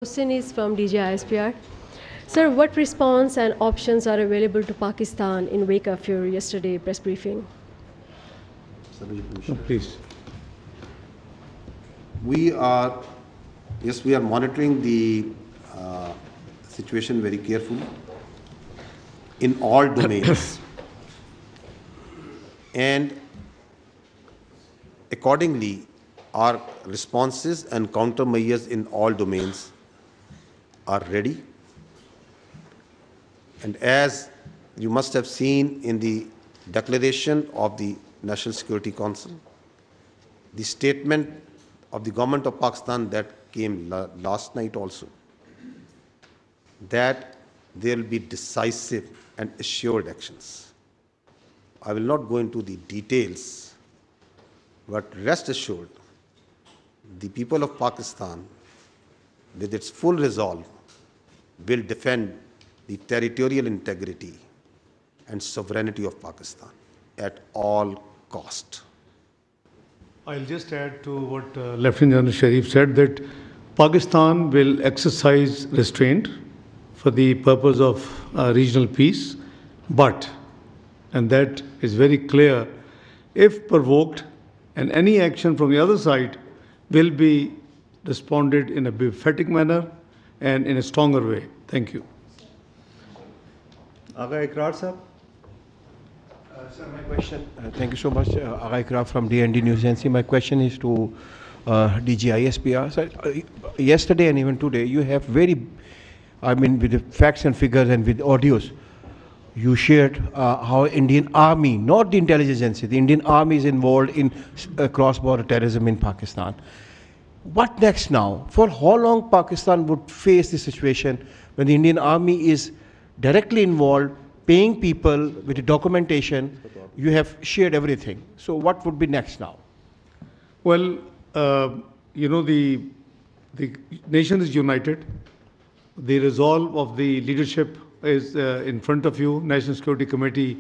Question is from DG-ISPR. Sir, what response and options are available to Pakistan in wake of your yesterday press briefing? Please. We are monitoring the situation very carefully in all domains. And accordingly, our responses and countermeasures in all domains are ready. And as you must have seen in the declaration of the National Security Council, the statement of the government of Pakistan that came last night also, that there will be decisive and assured actions. I will not go into the details, but rest assured, the people of Pakistan, with its full resolve, will defend the territorial integrity and sovereignty of Pakistan at all cost. I'll just add to what Lieutenant General Sharif said, that Pakistan will exercise restraint for the purpose of regional peace, but, and that is very clear, if provoked, and any action from the other side will be responded in a emphatic manner and in a stronger way. Thank you. Aga Ikrar sir. Sir, my question, thank you so much, Aga Ikrar from DND News Agency. My question is to DG-ISPR. Sir, yesterday and even today, you have with the facts and figures and with audios, you shared how Indian Army, not the intelligence agency, the Indian Army is involved in cross-border terrorism in Pakistan. What next now? For how long Pakistan would face this situation when the Indian Army is directly involved, paying people with the documentation? You have shared everything. So what would be next now? Well, the nation is united. The resolve of the leadership is in front of you. National Security Committee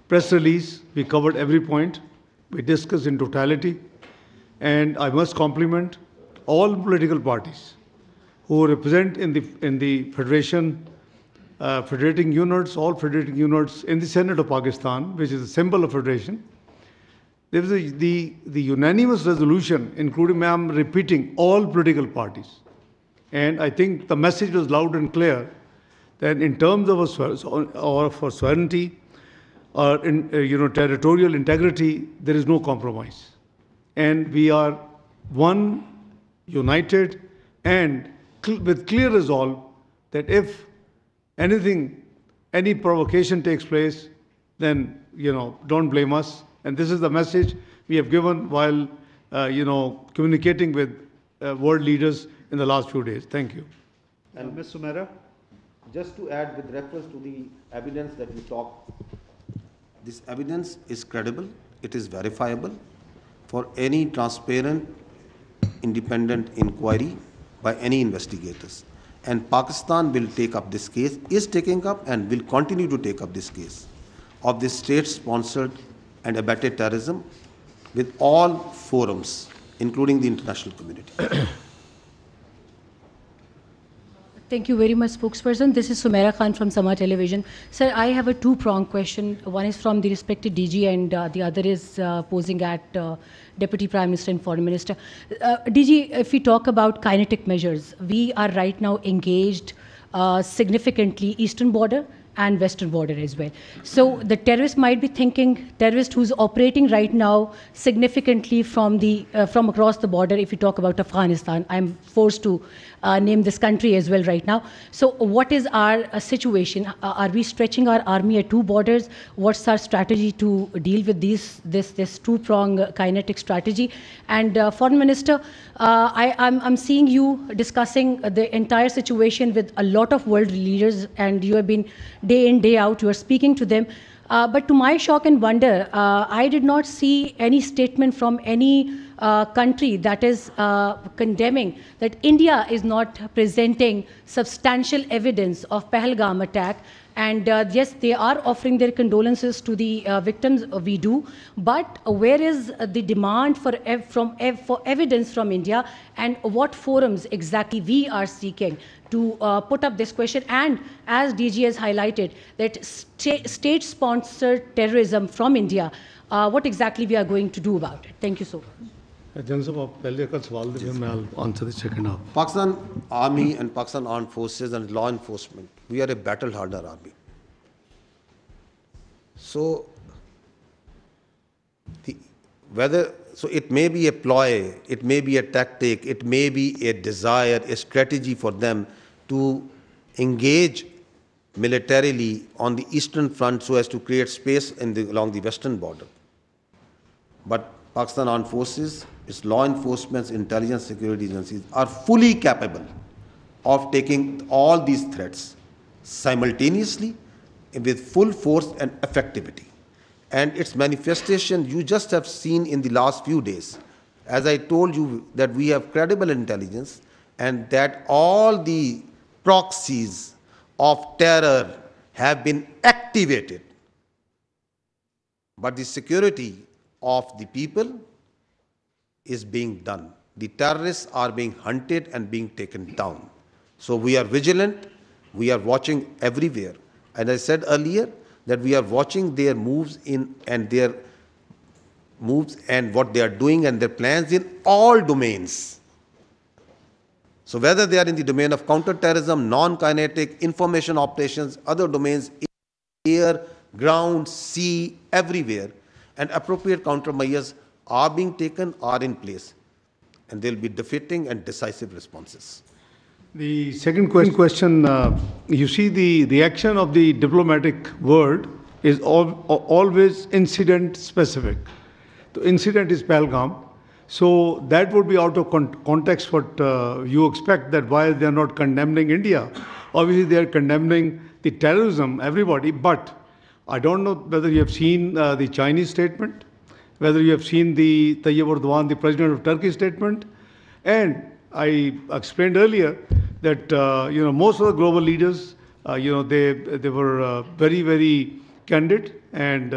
press release, we covered every point. We discussed in totality. And I must compliment all political parties who represent in the federation, federating units, all federating units in the Senate of Pakistan, which is a symbol of federation. There was the unanimous resolution, including, I'm repeating, all political parties. And I think the message was loud and clear that in terms of for sovereignty or territorial integrity, there is no compromise. And we are one, united, and with clear resolve that if any provocation takes place, then, don't blame us. And this is the message we have given while, communicating with world leaders in the last few days. Thank you. And Ms. Sumera? Just to add with reference to the evidence that you talked, this evidence is credible, it is verifiable for any transparent, independent inquiry by any investigators. And Pakistan will take up this case, is taking up and will continue to take up this case of this state-sponsored and abetted terrorism with all forums, including the international community. Thank you very much, spokesperson. This is Sumera Khan from Sama Television. Sir, I have a two-pronged question. One is from the respected DG and the other is posing at Deputy Prime Minister and Foreign Minister. DG, if we talk about kinetic measures, we are right now engaged significantly eastern border and western border as well. So the terrorist might be thinking, terrorist who's operating right now significantly from across the border, if you talk about Afghanistan, I'm forced to name this country as well right now. So what is our situation? Are we stretching our army at two borders? What's our strategy to deal with this two-prong kinetic strategy? And Foreign Minister, I'm seeing you discussing the entire situation with a lot of world leaders, and you have been day in, day out, you are speaking to them. But to my shock and wonder, I did not see any statement from any country that is condemning that India is not presenting substantial evidence of Pahelgam attack And yes, they are offering their condolences to the victims, we do, but where is the demand for evidence from India, and what forums exactly we are seeking to put up this question? And as DG has highlighted, that state-sponsored terrorism from India, what exactly we are going to do about it? Thank you so much. I'll answer the second half. Pakistan Army and Pakistan Armed Forces and law enforcement, we are a battle-hardened army. So, it may be a ploy, it may be a tactic, it may be a desire, a strategy for them to engage militarily on the eastern front so as to create space along the western border. But Pakistan Armed Forces, its law enforcement, intelligence, security agencies are fully capable of taking all these threats simultaneously with full force and effectivity. And its manifestation you just have seen in the last few days. As I told you that we have credible intelligence and that all the proxies of terror have been activated. But the security of the people is being done. The terrorists are being hunted and being taken down. So we are vigilant, we are watching everywhere. And I said earlier that we are watching their moves and what they are doing and their plans in all domains. So whether they are in the domain of counter-terrorism, non-kinetic, information operations, other domains, air, ground, sea, everywhere, and appropriate countermeasures are being taken, are in place. And there will be defeating and decisive responses. The second question, you see the reaction of the diplomatic world is always incident specific. The incident is Pahelgam. So that would be out of context what you expect, that why they are not condemning India. Obviously they are condemning the terrorism, everybody, but I don't know whether you have seen the Chinese statement, whether you have seen the Tayyip Erdogan, the president of Turkey statement, and I explained earlier that most of the global leaders, they were very, very candid and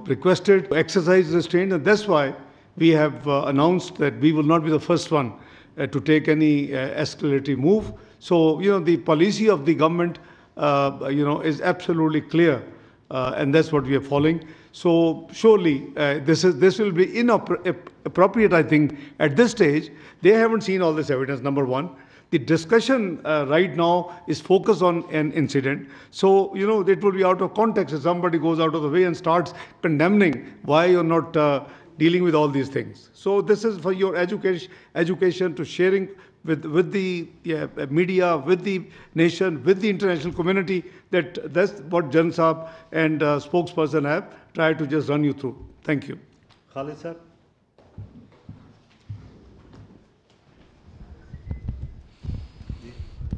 requested to exercise restraint, and that's why we have announced that we will not be the first one to take any escalatory move. So the policy of the government is absolutely clear, and that's what we are following. So surely this will be inappropriate, I think, at this stage. They haven't seen all this evidence, number one. The discussion right now is focused on an incident. So, it will be out of context if somebody goes out of the way and starts condemning why you're not dealing with all these things. So this is for your education to sharing with the media, with the nation, with the international community, that's what Jan Saab and spokesperson have tried to just run you through. Thank you. Khalid sir.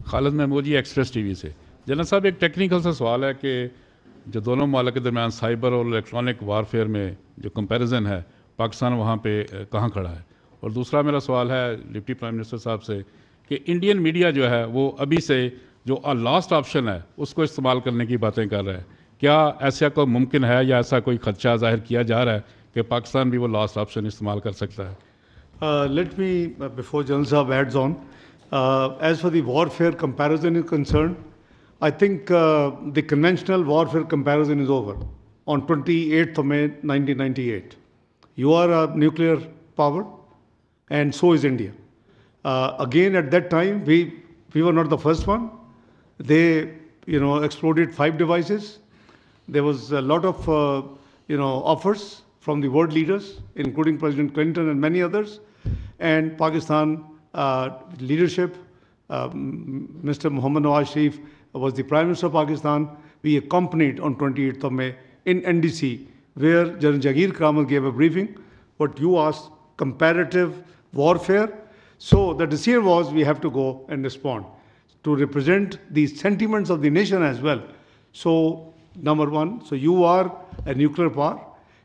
Khalid Mahmood ji express TV से। General साहब, एक technical सा सवाल है कि जो दोनों मालिक के दरमियान साइबर और इलेक्ट्रॉनिक वारफेयर में जो कंपैरिजन है, पाकिस्तान वहाँ पे कहाँ खड़ा है? और दूसरा मेरा सवाल है डिप्टी प्राइम मिनिस्टर साहब से कि इंडियन मीडिया जो है वो अभी से जो लास्ट ऑप्शन है उसको इस्तेमाल करने की बातें कर रहा है। क्या ऐसा कोई मुमकिन है या ऐसा कोई खदशा जाहिर किया जा रहा है कि पाकिस्तान भी वो लास्ट ऑप्शन इस्तेमाल कर सकता है? Let me, before General Saab adds on, as for the warfare comparison is concerned, I think the conventional warfare comparison is over on 28th of May 1998. You are a nuclear power and so is India. Again, at that time, we were not the first one. They, exploded 5 devices. There was a lot of, offers from the world leaders, including President Clinton and many others. And Pakistan leadership, Mr. Muhammad Nawaz Sharif was the Prime Minister of Pakistan. We accompanied on 28th of May in NDC, where General Jagir Kramal gave a briefing. What you asked, comparative warfare. So the decision was we have to go and respond to represent the sentiments of the nation as well. So number one, so you are a nuclear power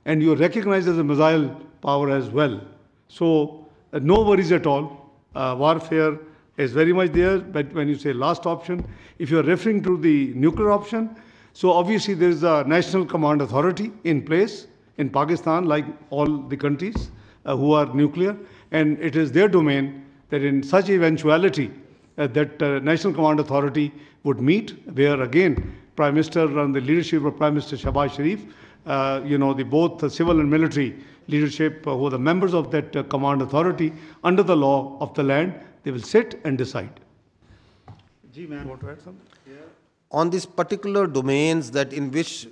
and you are recognized as a missile power as well. So no worries at all. Warfare is very much there. But when you say last option, if you are referring to the nuclear option, so obviously there is a national command authority in place in Pakistan, like all the countries who are nuclear, and it is their domain that in such eventuality that national command authority would meet, where again Prime Minister and the leadership of Prime Minister Shahbaz Sharif, the both the civil and military leadership who are the members of that command authority under the law of the land, they will sit and decide. Ji, ma'am. Want to add something? On these particular domains that in which